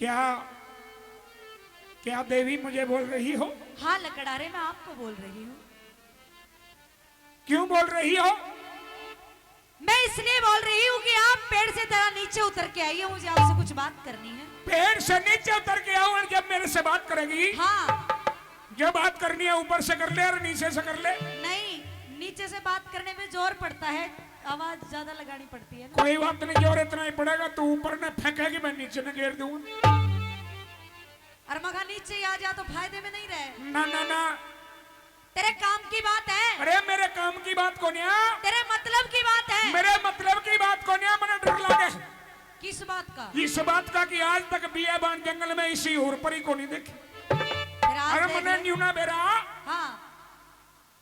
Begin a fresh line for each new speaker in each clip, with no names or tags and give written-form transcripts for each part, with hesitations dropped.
क्या क्या देवी मुझे बोल रही हो?
हाँ लकड़ारे, मैं आपको बोल रही हूँ।
क्यों बोल रही हो?
मैं इसलिए बोल रही हूँ कि आप पेड़ से तरह नीचे उतर के आइए, मुझे आपसे कुछ बात करनी है।
पेड़ से नीचे उतर के आओ और जब मेरे से बात करेगी?
हाँ।
जो बात करनी है ऊपर से कर ले और नीचे से कर ले।
नहीं, नीचे से बात करने में जोर पड़ता है, आवाज ज्यादा लगानी पड़ती है ना।
कोई बात नहीं, जोर इतना ही पड़ेगा। तू ऊपर न फेंकेगी, मैं नीचे न गिर दूंगा।
और मगा नीचे ही आ जा तो फायदे में नहीं रहे।
ना ना ना,
तेरे काम की बात है।
अरे मेरे काम की बात को नहीं,
तेरे मतलब की बात है।
मेरे मतलब की बात को नहीं। मैंने डर लगे।
किस बात का?
इस बात का कि आज तक बियाबान जंगल में इसी और परी को नहीं देखी। अरे मैंने न्यूना बेरा।
हाँ।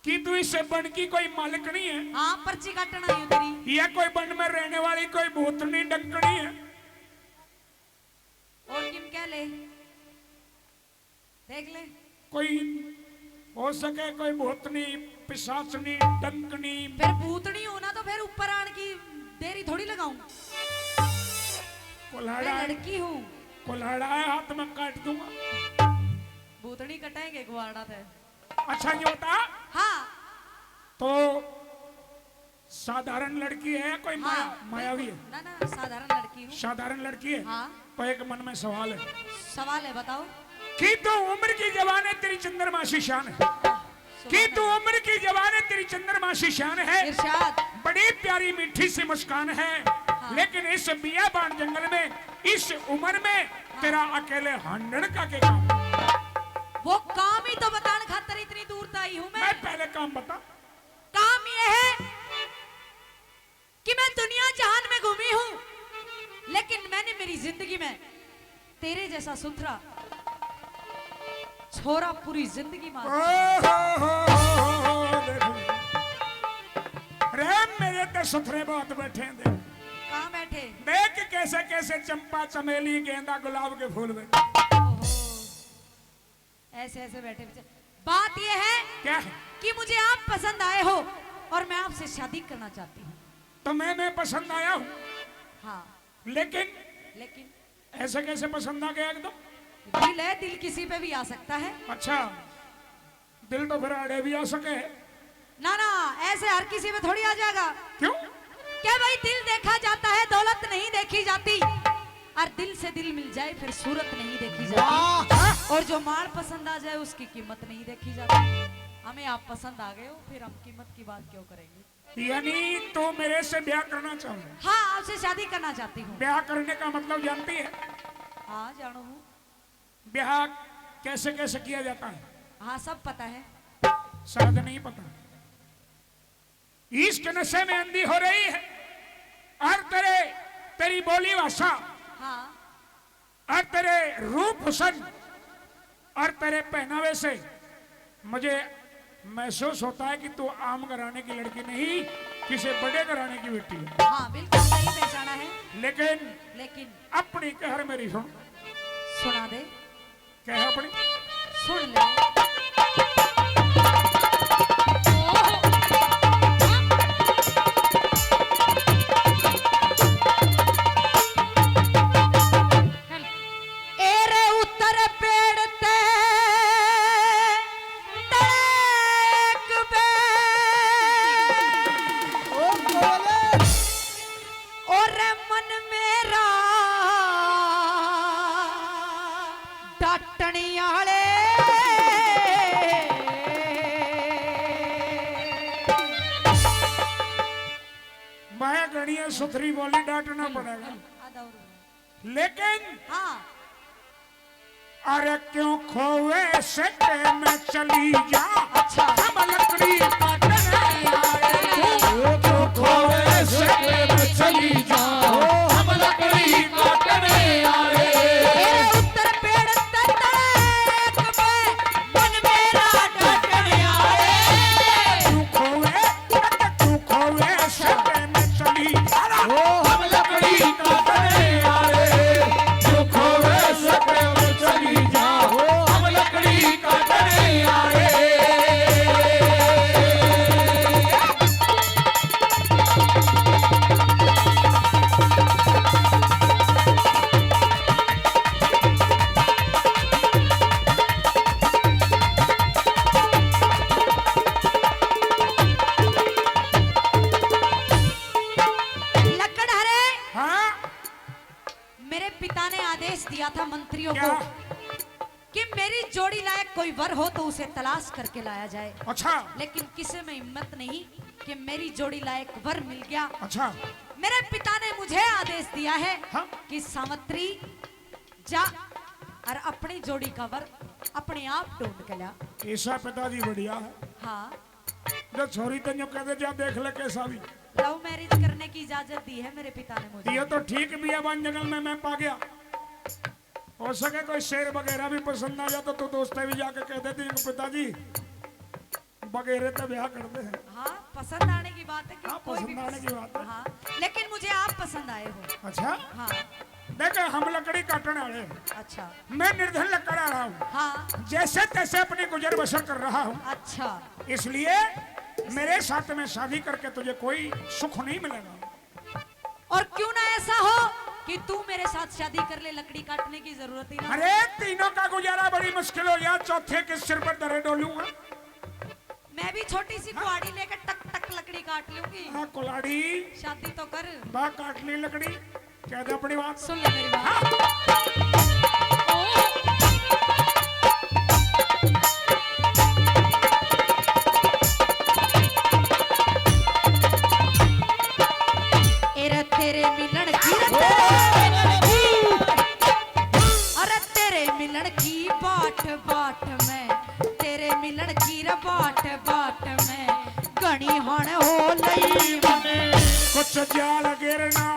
कि तू इससे बन की कोई मालिकनी है?
हाँ, पर्ची काटना है तेरी।
या कोई बन में रहने वाली कोई भूतनी डंकनी है?
और किम कह ले, देख ले।
कोई हो सके कोई भूतनी, पिशाचनी, डंकनी।
फिर भूतनी होना तो फिर ऊपर आने की देरी थोड़ी लगाऊं।
कुल्हाड़ा
मैं लड़की हूँ।
कुल्हाड़ा है, हाथ में काट दूंगा।
भूतनी कटाएंगे गुआड़ा थे।
अच्छा नहीं होता?
हाँ।
तो साधारण लड़की है कोई?
हाँ,
मायावी है?
ना ना, साधारण लड़की हूँ।
साधारण लड़की है।
हाँ।
तो एक मन में सवाल है।
सवाल है, बताओ।
कि तू उम्र की जवान है, तेरी चंद्रमा सी शान है। कि तू उम्र की जवान है, तेरी चंद्रमा सी शान है।
इरशाद।
बड़ी प्यारी मीठी सी मुस्कान है।
हाँ।
लेकिन इस बियाबान जंगल में, इस उम्र में तेरा अकेले हंडन का क्या काम?
वो काम ही तो बताने खातर इतनी दूर से आई हूँ मैं।
पहले काम बता।
काम ये है कि मैं दुनिया जहान में घूमी हूँ, लेकिन मैंने मेरी जिंदगी में तेरे जैसा सुथरा छोरा पूरी जिंदगी मार।
अरे मेरे तो सुथरे बहुत बैठे हैं। देख
कहाँ बैठे?
देख कैसे कैसे चंपा, चमेली, गेंदा, गुलाब के फूल बैठे।
ऐसे ऐसे बैठे बैठे। बात ये है
क्या है?
कि मुझे आप पसंद आए हो और मैं आपसे शादी करना चाहती हूँ।
तो मैं पसंद आया हूँ।
हाँ।
लेकिन ऐसे कैसे पसंद आ गया? एकदम
दिल है, दिल किसी पे भी आ सकता है।
अच्छा, दिल तो फिर आड़े भी आ सके।
ना ना, ऐसे हर किसी में थोड़ी आ जाएगा।
क्यों?
क्या भाई, दिल देखा जाता है, दौलत नहीं देखी जाती। और दिल से दिल मिल जाए फिर सूरत नहीं देखी जाती। और जो माल पसंद आ जाए उसकी कीमत नहीं देखी जाती। हमें आप पसंद आ गए हो, फिर हम कीमत की बात क्यों करेंगे?
यानी तो मेरे से ब्याह करना चाहूँ?
हाँ, आपसे शादी करना चाहती हूँ।
ब्याह करने का मतलब जानती है?
हाँ, जानो हूँ।
ब्याह कैसे कैसे किया जाता है?
हाँ, सब पता है।
शायद नहीं पता। इश्क नशे में अंधी हो रही है। और तेरी बोली भाषा,
हाँ।
और तेरे रूप हुसन और तेरे पहनावे से मुझे महसूस होता है कि तू आम घराने की लड़की नहीं, किसी बड़े घराने की बेटी है।
हाँ, बिल्कुल सही पहचाना है।
लेकिन अपनी कहर मेरी सुन।
सुना दे।
कह अपनी
सुन ले।
सुथरी बोली डांटना पड़ेगा। लेकिन
हाँ।
अरे क्यों खोवे से में चली जा।
अच्छा।
हम लकड़ी काटने आए। क्यों खोवे से में चली जा, हम लकड़ी काटने आए।
उत्तर पेड़ तक में मन मेरा डांटने आए।
क्यों खोवे से में चली जा, हम लकड़ी काटने आए। क्यों खोवे से में चली जा, हम लकड़ी काटने आए।
मेरी जोड़ी लायक कोई वर हो तो उसे तलाश करके लाया जाए।
अच्छा
लेकिन किसी में हिम्मत नहीं कि मेरी जोड़ी लायक वर मिल गया।
अच्छा
मेरे पिता ने मुझे आदेश दिया है
हाँ?
कि सावित्री जा और अपनी जोड़ी का वर अपने आप ढूंढ के ला।
ऐसा पिताजी बढ़िया है।
हाँ,
जो छोरी तंजो कहते जा देख ले कैसा भी।
लव मैरिज करने की इजाजत दी है मेरे पिता ने मुझे।
ये तो ठीक भी है, वन जंगल में मैं पा गया। हो सके कोई शेर वगैरह भी पसंद आ जाता तो दोस्तें भी जाके कह देती पिताजी वगैरह तो ब्याह करते हैं।
हाँ, पसंद आने की बात है कि
हाँ,
कोई भी
पसंद आने की बात है।
हाँ, लेकिन मुझे आप पसंद आए हो।
अच्छा
हाँ,
देखे हम लकड़ी काटने वाले,
अच्छा,
मैं निर्धन लकड़ा रहा हूँ,
हाँ,
जैसे तैसे अपनी गुजर बसर कर रहा हूँ।
अच्छा,
इसलिए मेरे साथ में शादी करके तुझे कोई सुख नहीं मिलेगा।
और क्यों ना ऐसा हो कि तू मेरे साथ शादी कर ले, लकड़ी काटने की जरूरत ही ना।
अरे तीनों का गुजारा बड़ी मुश्किल हो गया, चौथे के सिर पर दरे डोलूंगा।
मैं भी छोटी सी कुहाड़ी लेकर टक टक लकड़ी काट लूंगी।
हाँ कुलाड़ी
शादी तो कर।
बा काट ली लकड़ी, कह दे अपनी बात।
सुन ले मेरी बात। एरे तेरे मिलन की अरे तेरे मिलन की बाट बाट में, तेरे मिलन की बाट बाट में घनी हण हो लई मने।
कुछ जाल गिरना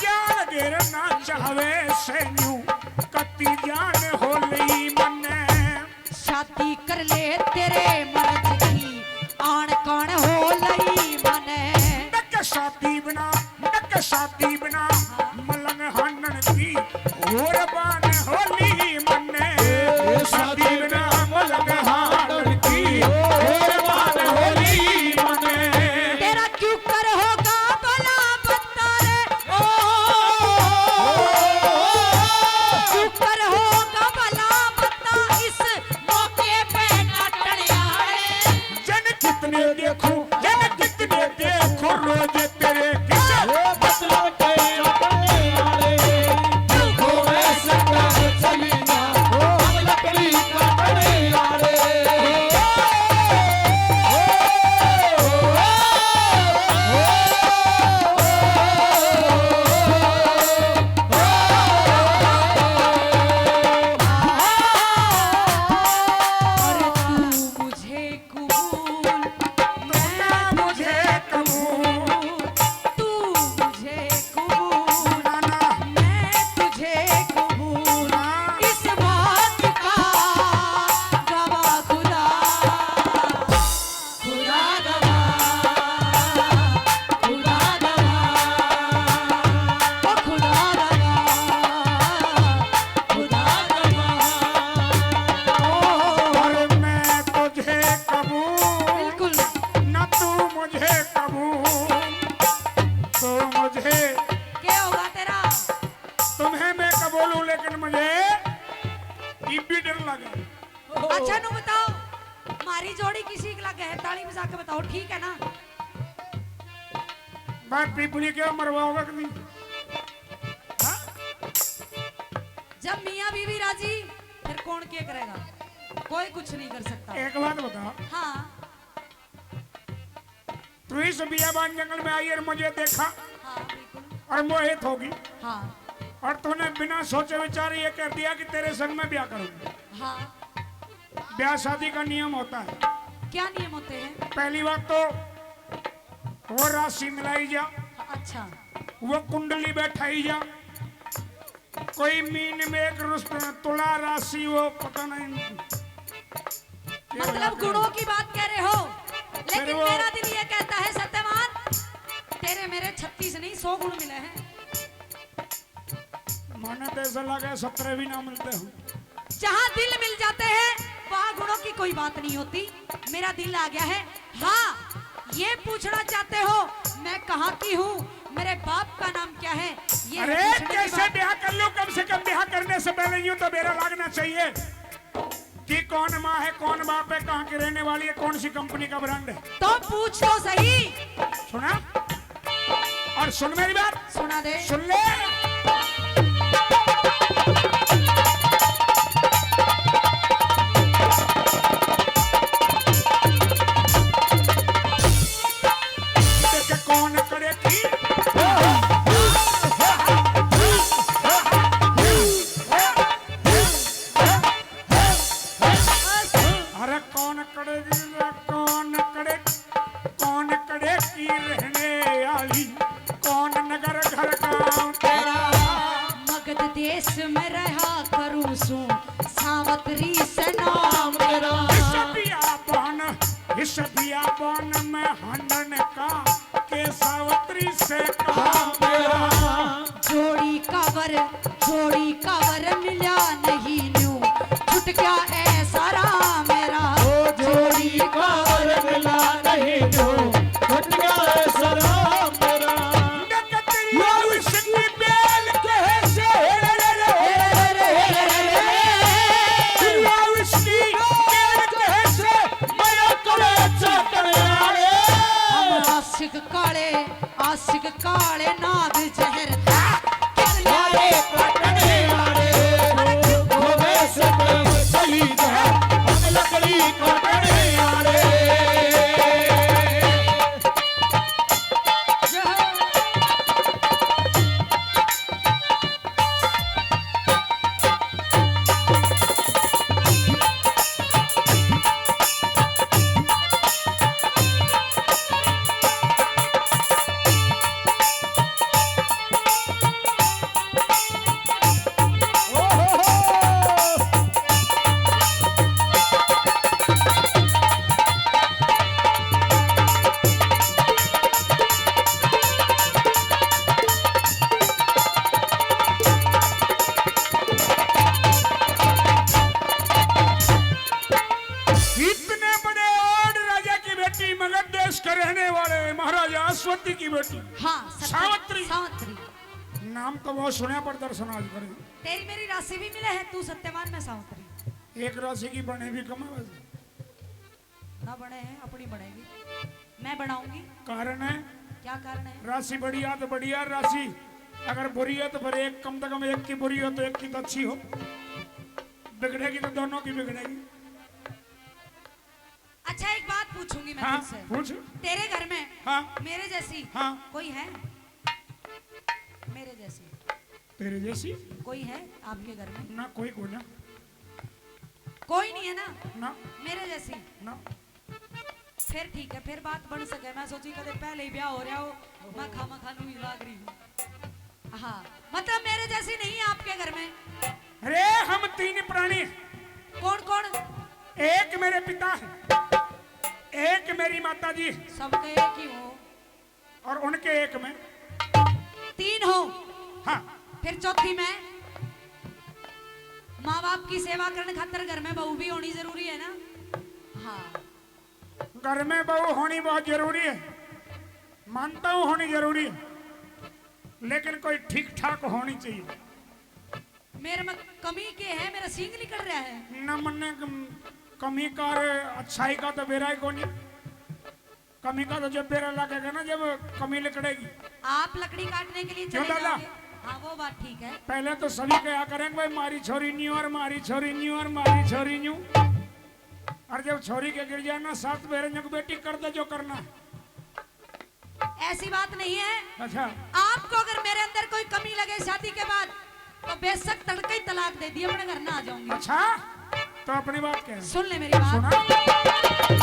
जाल गिरना चाहवे से न्यू कत्ती जान हो लई मने।
शादी कर ले तेरे मर्द की आन कान हो लई मने।
डक शादी बिना मलंग हनन की और बान होली मने। शादी बिना मलंग हनन की और बान होली मने।
तेरा क्यों कर होगा भला बता रे, ओ क्यों कर होगा भला बता इस मौके पे काटने आए।
जन कितने देखो रोज तेरे किसे
मतलब के अपने वाले हो ऐसा चली ना हम लकड़ी काटने वाले।
और तू मुझे कबूल, मैं
मुझे कबूल
तू मुझे कबूल,
नाना
मैं तुझे कबूल। इस बात का गवाह खुदा, खुदा गवाह, खुदा गवाह, ओ खुदा गवाह, खुदा गवाह।
और मैं तुझे कबूल
बिल्कुल
न तू मुझे कबूल। तो मुझे
क्या होगा तेरा?
तुम्हें मैं कबूल हूँ लेकिन मुझे ये भी डर लगे।
अच्छा नु बताओ, हमारी जोड़ी किसी के लगे है? ताली बजा के बताओ, ठीक है ना?
बात पीपली क्यों मरवाओगा कि नहीं? हाँ?
जब मियाँ बीवी राजी फिर कौन क्या करेगा? कोई कुछ नहीं कर सकता।
एक बात बता,
हाँ,
तू इस बियाबान जंगल में आई और मुझे देखा
हाँ, बिल्कुल,
और मोहित होगी
हाँ,
और तूने बिना सोचे विचारे ये कर दिया कि तेरे संग में ब्याह करूंगा।
हाँ।
ब्याह शादी का नियम होता है,
क्या नियम होते हैं?
पहली बात तो वो राशि मिलाई जा,
अच्छा,
वो कुंडली बैठाई जा, कोई मीन में एक तुला राशि वो पता नहीं।
मतलब गुणों की बात कह रहे हो, लेकिन
वो-
मेरा दिल ये कहता है सत्यवान, तेरे मेरे 36 नहीं 100 गुण मिले हैं।
माने तो ऐसा लगा 17 भी ना मिलते हो।
जहाँ दिल मिल जाते हैं वहाँ गुणों की कोई बात नहीं होती। मेरा दिल आ गया है। हाँ, ये पूछना चाहते हो मैं कहाँ की हूँ, मेरे बाप का नाम क्या है? ये
अरे
पूछने की
कैसे
बात-
ब्याह कर लो, कम से कम ब्याह करने से पहले यूं तो मेरा लागना चाहिए कि कौन माँ है, कौन बाप है, कहाँ की रहने वाली है, कौन सी कंपनी का ब्रांड है।
तो पूछ तो सही।
सुना? और सुन मेरी बात,
सुना दे।
सुन ले। पड़ेगी रे कौन कड़े की रहने वाली कौन नगर घर गाँव तेरा
मगध देश में रहा करूँ सू सावत्री से नाम मेरा
इस बियाबान में हंडन का के सावत्री से काम मेरा
जोड़ी कावर मिला नहीं न्यू छुट गया ऐसा राम मेरा
जोड़ी कावर मिला नहीं जो छुट गया ऐसा राम मेरा
बेल कैसे
आशिक काले नाग जहर
कितने कटने वाले गोवे से चली जाए हम लकड़ी कटने वाले
मगध देश के रहने वाले महाराजा अश्वती की बेटी
हाँ
सावित्री
सावित्री
नाम तो बहुत सुना पर दर्शन आज करे
तेरी मेरी राशि भी मिले है तू सत्यवान में सावित्री
एक राशि की बने भी कम है
ना बने हैं अपनी बनेगी मैं बनाऊंगी
कारण है
क्या कारण है
राशि बढ़िया तो बढ़िया राशि अगर बुरी है तो फिर एक कम से कम एक की बुरी हो तो एक की तो अच्छी हो बिगड़ेगी तो दोनों की बिगड़ेगी
अच्छा एक बात पूछूंगी मैं
हाँ
तुझसे
पूछ
तेरे घर में
हाँ
मेरे जैसी
हाँ
कोई है मेरे जैसी
तेरे जैसी
कोई है आपके घर में
ना कोई को ना
कोई नहीं है ना
ना
मेरे जैसी
ना
फिर ठीक है फिर बात बन सके मैं सोची कदे पहले ही ब्याह हो रहा हो मैं खामा खानू ही लाग रही हूँ हाँ मतलब मेरे जैसी नहीं है आपके घर में
अरे हम तीन प्राणी
कौन कौन
एक मेरे पिता है एक मेरी माता जी
सबके एक ही हो
और उनके एक में
तीन हो
हाँ
फिर चौथी में माँ बाप की सेवा करने खातिर घर में बहू भी होनी जरूरी है ना हाँ
घर में बहू होनी बहुत जरूरी है मानता हूँ होनी जरूरी है लेकिन कोई ठीक ठाक होनी चाहिए
मेरे में कमी के है मेरा सींग निकल रहा है
न मन कमी का और अच्छाई का तो बेरा ही कोनी कमी का तो जब बेरा लगेगा ना जब कमी निकलेगी
आप लकड़ी काटने के लिए
क्यों
चले
दादा?
जाओगे हाँ वो बात ठीक है
पहले तो सभी क्या करेंगे भाई मारी छोरी न्यू और मारी छोरी न्यू और मारी छोरी न्यू और जब छोरी के गिर जाना सात बेरे को बेटी कर दे जो करना
ऐसी बात नहीं है
अच्छा
आपको अगर मेरे अंदर कोई कमी लगे शादी के बाद तो बेशक तड़के ही तलाक दे दिए अपने घर ना आ जाऊंगी
अच्छा तो अपनी बात कह
सुन ले मेरी बात
सुना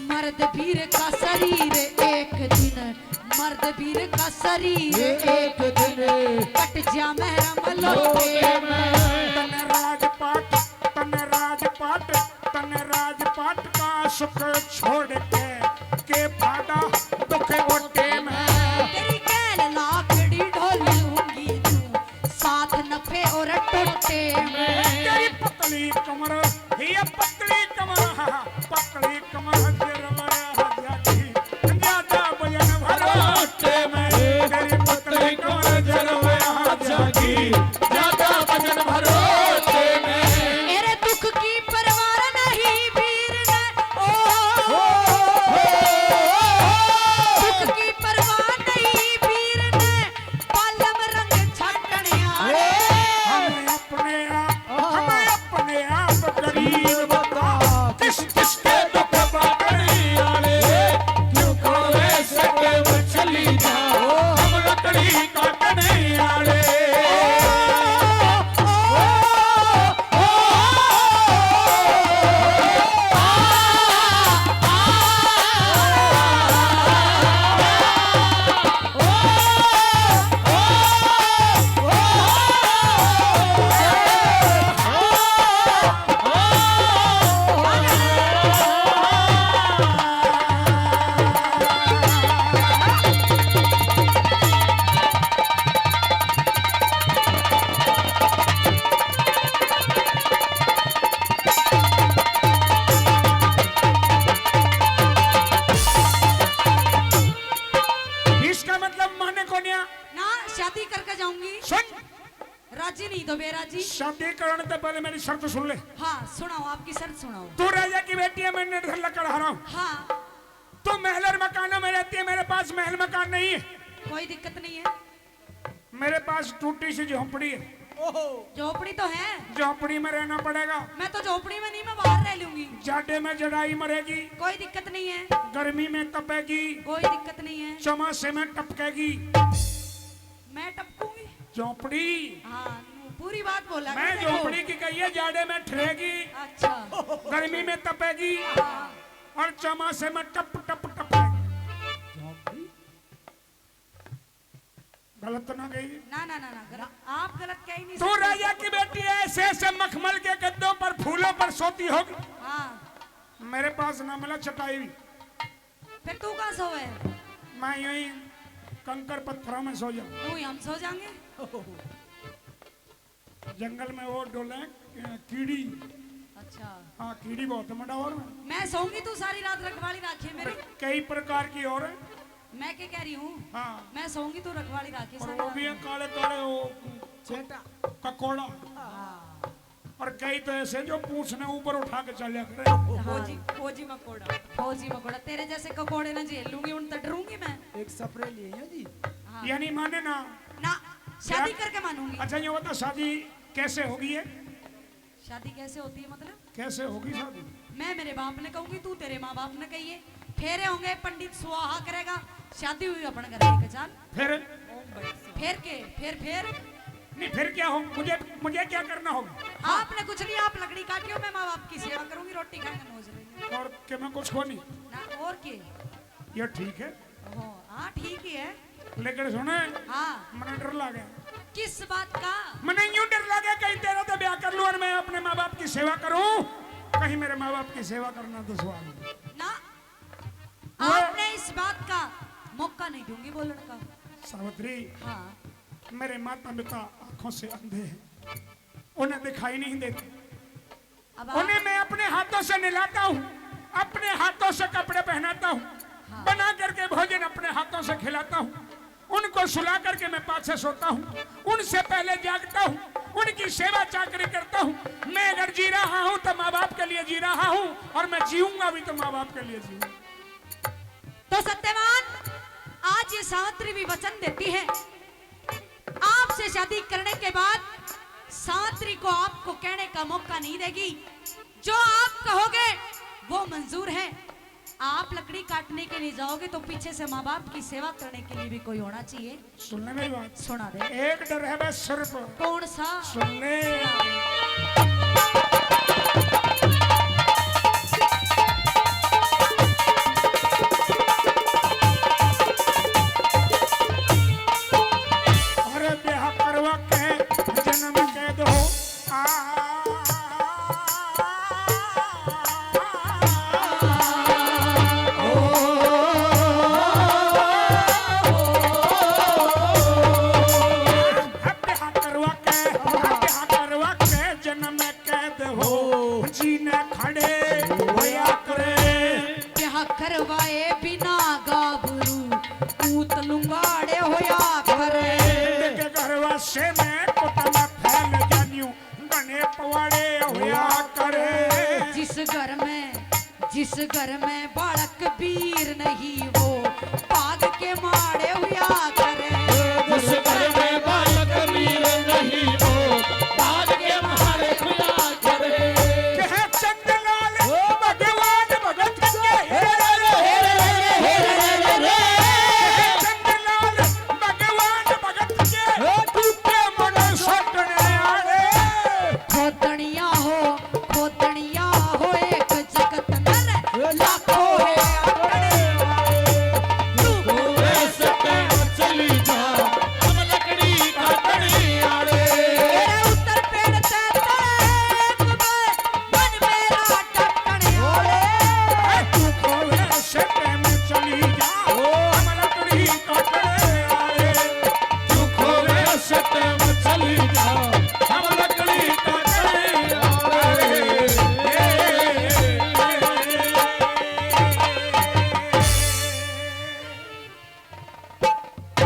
मर्द वीर का शरीर एक दिन मर्द वीर का शरीर
एक दिन
कट जा मेरा मलोटे में
तन राजपाट का सुख छोड़ के फाड़ा दुख ओटे में
तेरी कैल लाकड़ी ढोलूंगी तू साथ नफे और टोटे में
तेरी पतली कमर ये पतली कमर ज्यादा वजन भरा ओटे में तेरी पतली कमर जरवा जागी
जी
शादी कराने से पहले मेरी शर्त सुन ले।
हाँ सुनाओ, आपकी शर्त सुनाओ।
तू राजा की बेटी है, मैं निर्धन लकड़हारा रहा हूँ।
हाँ
तू महलर मकानों में रहती है, मेरे पास महल मकान नहीं है।
कोई दिक्कत नहीं है।
मेरे पास टूटी सी झोंपड़ी है।
झोपड़ी तो है,
झोंपड़ी में रहना पड़ेगा।
मैं तो झोपड़ी में नहीं, मैं बाहर रह लूंगी।
जाड़े में जड़ाई मरेगी,
कोई दिक्कत नहीं है।
गर्मी में तपेगी,
कोई दिक्कत नहीं है।
चौमासे में टपकेगी।
मैं टपकूंगी।
झोंपड़ी,
हाँ पूरी बात बोला।
मैं
देखो।
झोंपड़ी की कही है, जाड़े में ठरेगी,
अच्छा
गर्मी में तपेगी
हाँ।
और चौमासे में टप टप टपेगी। गलत तो ना गई?
ना ना ना ना आप गलत कह ही नहीं
तू
सकते।
राजा की बेटी है, ऐसे ऐसे मखमल के गद्दों पर फूलों पर सोती होगी।
हाँ
मेरे पास ना मिला चटाई भी।
फिर तू कहाँ सोए?
मैं यही कंकर पत्थरों में सो जाऊं।
तू ही हम सो जाएंगे।
जंगल में वो डोले कीड़ी।
अच्छा
हाँ कीड़ी बहुत है मडा। और
मैं सोऊंगी, तू सारी रात रखवाली राखी मेरी।
कई प्रकार की और है।
मैं क्या कह रही हूँ,
हाँ
मैं सोऊंगी तू रखवाली राखी
और
सारी
वो भी है
रात।
काले काले वो
चेटा
ककोड़ा।
हाँ।
और कई तो ऐसे जो पूछने ऊपर उठा के चले करे।
फौजी मकोड़ा, फौजी मकोड़ा तेरे जैसे ककोड़े ना झेल लूंगी, उन तक डरूंगी मैं।
एक स्प्रे लिए हैं जी।
हाँ।
यानी माने ना।
ना शादी करके मानूंगी।
अच्छा ये बता शादी कैसे होगी है?
शादी कैसे होती है मतलब?
कैसे होगी शादी?
मैं मेरे बाप ने कहूंगी, तू तेरे माँ बाप ने कहिए, फेरे होंगे, पंडित सुहा करेगा, शादी हुई अपन घर के जान।
फिर
फेर के फिर
नहीं, फिर क्या हो? मुझे क्या करना होगा?
आपने कुछ नहीं, आप लकड़ी काटियो, मैं माँ बाप की सेवा करूंगी, रोटी खाएंगे मौज लेंगे।
और क्या मैं कुछ हो नहीं?
ना और के।
ये ठीक है,
हाँ ठीक ही है।
लेकिन सुने
हाँ
मैंने डर लगे।
किस बात का?
मैंने यूं डर लगे कहीं तेरा तो ब्याह कर लूं और मैं अपने माँ बाप की सेवा करूं, कहीं मेरे माँ बाप की सेवा करना दुश्वार हो।
ना आपने इस बात का मौका नहीं दूंगी बोलने का।
सावित्री,
हाँ
मेरे माता पिता आंखों से अंधे हैं, उन्हें दिखाई नहीं देते।
अब
उन्हें मैं अपने हाथों से नहलाता हूँ, अपने हाथों से कपड़े पहनाता हूँ,
हाँ।
बना करके भोजन अपने हाथों से खिलाता हूँ, उनको सुला करके मैं पाछे सोता हूँ, उनसे पहले जागता हूँ, उनकी सेवा चाकरी करता हूँ। मैं अगर जी रहा हूँ तो माँ बाप के लिए जी रहा हूँ, और मैं जीऊंगा भी तो माँ बाप के लिए जीऊंगा।
तो सत्यवान, आज ये सावित्री भी वचन देती है, आपसे शादी करने के बाद सावित्री को आपको कहने का मौका नहीं देगी। जो आप कहोगे वो मंजूर है। आप लकड़ी काटने के लिए जाओगे तो पीछे से माँ बाप की सेवा करने के लिए भी कोई होना चाहिए।
सुन ले मेरी बात।
सुना दे।
एक डर है बस सिर्फ।
कौन सा?
सुन ले। अरे ब्याह करवा के जन्म कैद हो जन्म कैद हो जीने खड़े होया करे।
ब्याह करवाए बिना गाभरू पूत लुंगाड़े होया करे।
के घरवा से मैं कुटमा फैल जानियो बने पवाड़े होया करे।
जिस घर में बालक वीर नहीं